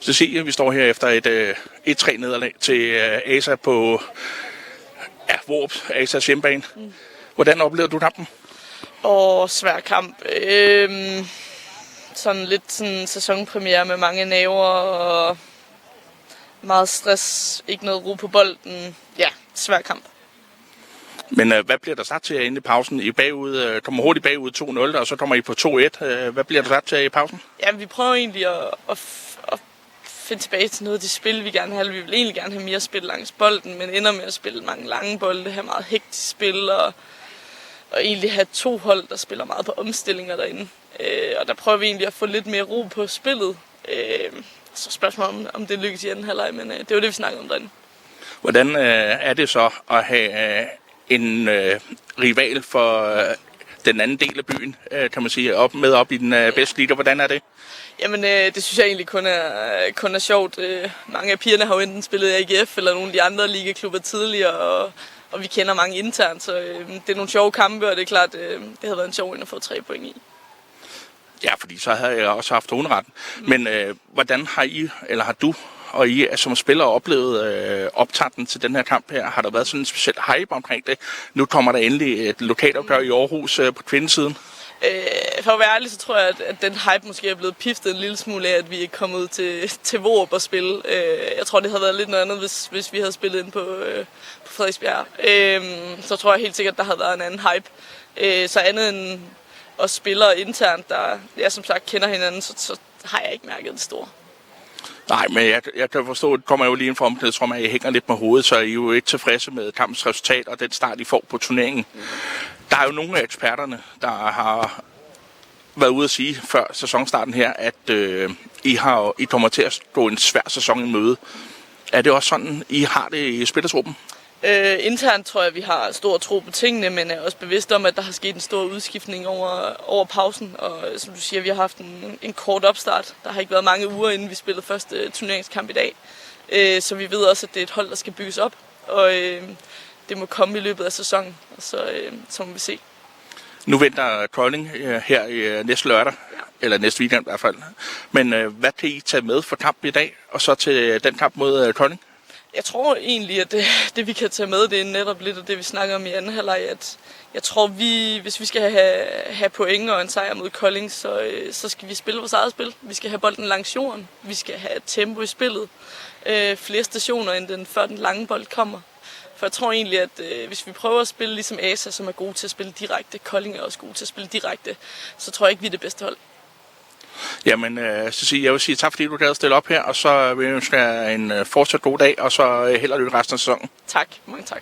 Cecilie, vi står her efter et 1-3 nederlag til ASA på Vorup, ASAs hjemmebane. Hvordan oplevede du kampen? Svær kamp. Sådan lidt sådan sæsonpremiere med mange naver og meget stress. Ikke noget ro på bolden. Ja, svær kamp. Men hvad bliver der sat til inde i pausen? I bagud, kommer hurtigt bagud 2-0, og så kommer I på 2-1. Hvad bliver der sat til i pausen? Ja, vi prøver egentlig at finde tilbage til noget af det spil, vi gerne vil have. Vi vil egentlig gerne have mere spil langs bolden, men ender med at spille mange lange bolde, have meget hektisk spil og egentlig have 2 hold, der spiller meget på omstillinger derinde. Og der prøver vi egentlig at få lidt mere ro på spillet. Så spørgsmålet om det lykkes i anden halvleg, men det var det, vi snakkede om derinde. Hvordan er det så at have en rival for den anden del af byen, kan man sige, op i den bedste liga? Hvordan er det? Jamen, det synes jeg egentlig kun er sjovt. Mange af pigerne har jo enten spillet i AGF eller nogle af de andre ligaklubber tidligere, og vi kender mange internt, så det er nogle sjove kampe, og det er klart, det havde været en sjov en at få 3 point i. Ja, fordi så havde jeg også haft underretten. Men hvordan har du og I som spillere oplevet optakten til den her kamp her? Har der været sådan en speciel hype omkring det? Nu kommer der endelig et lokalopgør i Aarhus på kvindesiden. For at være ærlig, så tror jeg, at den hype måske er blevet piftet en lille smule af, at vi ikke kom ud til Vorup og spille. Jeg tror, det havde været lidt noget andet, hvis vi havde spillet ind på Frederiksbjerg. Så tror jeg helt sikkert, der havde været en anden hype. Så andet end os spillere internt, der jeg som sagt kender hinanden, så har jeg ikke mærket det store. Nej, men jeg kan forstå, at det kommer jo lige ind for omklædningsrummet, at I hænger lidt med hovedet, så I er jo ikke tilfredse med kampens resultat og den start, I får på turneringen. Der er jo nogle af eksperterne, der har været ude at sige før sæsonstarten her, at I kommer til at gå en svær sæson i møde. Er det også sådan, I har det i spillertruppen? Internt tror jeg, vi har stor tro på tingene, men er også bevidst om, at der har sket en stor udskiftning over pausen. Og som du siger, vi har haft en kort opstart. Der har ikke været mange uger, inden vi spillede første turneringskamp i dag. Så vi ved også, at det er et hold, der skal bygges op. Og det må komme i løbet af sæsonen, og så må vi se. Nu venter Kolding her i næste lørdag, eller næste weekend i hvert fald. Men hvad kan I tage med for kampen i dag, og så til den kamp mod Kolding? Jeg tror egentlig, at det vi kan tage med, det er netop lidt af det, vi snakker om i anden halvleg. At jeg tror, hvis vi skal have point og en sejr mod Kolding, så skal vi spille vores eget spil. Vi skal have bolden langs jorden. Vi skal have tempo i spillet. Flere stationer, end før den lange bold kommer. For jeg tror egentlig, at hvis vi prøver at spille ligesom ASA, som er gode til at spille direkte, Kolding er også gode til at spille direkte, så tror jeg ikke, vi er det bedste hold. Jamen, Cecilie, jeg vil sige tak, fordi du gad at stille op her, og så vil jeg ønske jer en fortsat god dag, og så held og lykke resten af sæsonen. Tak, mange tak.